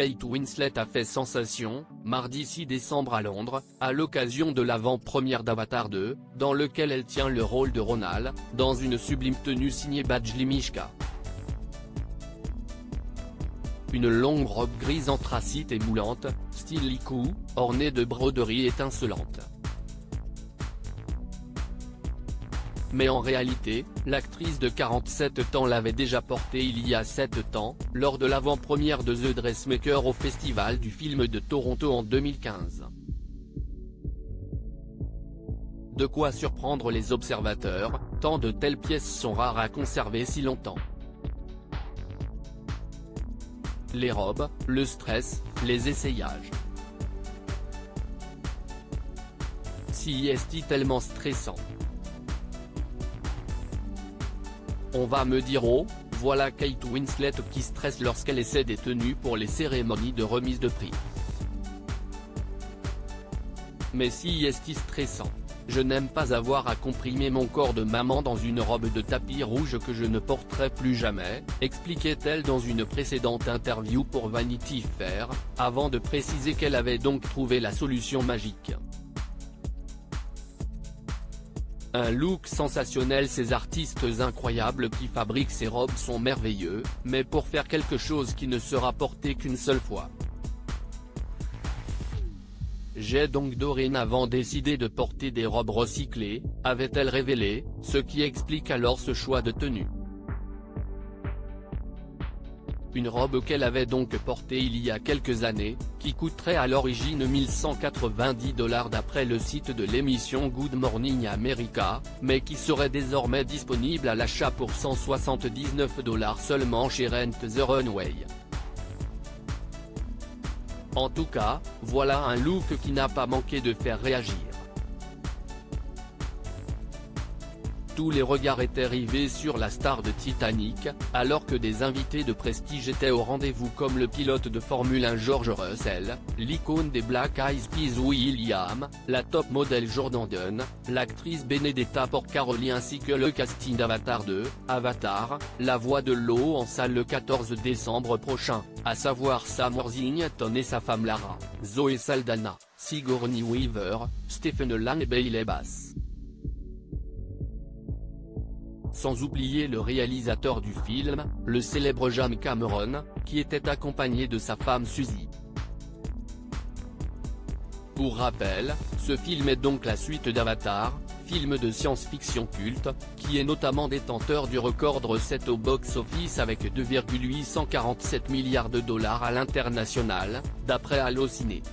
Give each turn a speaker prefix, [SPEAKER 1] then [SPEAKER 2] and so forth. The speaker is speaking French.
[SPEAKER 1] Kate Winslet a fait sensation, mardi 6 décembre à Londres, à l'occasion de l'avant-première d'Avatar 2, dans lequel elle tient le rôle de Ronal, dans une sublime tenue signée Badgley Mischka. Une longue robe grise anthracite et moulante, style licou, ornée de broderies étincelantes. Mais en réalité, l'actrice de 47 ans l'avait déjà portée il y a 7 ans, lors de l'avant-première de The Dressmaker au Festival du film de Toronto en 2015. De quoi surprendre les observateurs, tant de telles pièces sont rares à conserver si longtemps. Les robes, le stress, les essayages. Si est-il tellement stressant? On va me dire oh, voilà Kate Winslet qui stresse lorsqu'elle essaie des tenues pour les cérémonies de remise de prix. Mais si est-il stressant? Je n'aime pas avoir à comprimer mon corps de maman dans une robe de tapis rouge que je ne porterai plus jamais, expliquait-elle dans une précédente interview pour Vanity Fair, avant de préciser qu'elle avait donc trouvé la solution magique. Un look sensationnel. Ces artistes incroyables qui fabriquent ces robes sont merveilleux, mais pour faire quelque chose qui ne sera porté qu'une seule fois. J'ai donc dorénavant décidé de porter des robes recyclées, avait-elle révélé, ce qui explique alors ce choix de tenue. Une robe qu'elle avait donc portée il y a quelques années, qui coûterait à l'origine $1190 d'après le site de l'émission Good Morning America, mais qui serait désormais disponible à l'achat pour $179 seulement chez Rent the Runway. En tout cas, voilà un look qui n'a pas manqué de faire réagir. Tous les regards étaient rivés sur la star de Titanic, alors que des invités de prestige étaient au rendez-vous comme le pilote de Formule 1 George Russell, l'icône des Black Eyed Peas Will.i.am, la top modèle Jordan Dunn, l'actrice Benedetta Porcaroli ainsi que le casting d'Avatar 2, Avatar, la voix de l'eau en salle le 14 décembre prochain, à savoir Sam Worthington et sa femme Lara, Zoe Saldana, Sigourney Weaver, Stephen Lang et Bailey Bass. Sans oublier le réalisateur du film, le célèbre James Cameron, qui était accompagné de sa femme Suzy. Pour rappel, ce film est donc la suite d'Avatar, film de science-fiction culte, qui est notamment détenteur du record de recettes au box-office avec $2,847 milliards à l'international, d'après Allociné.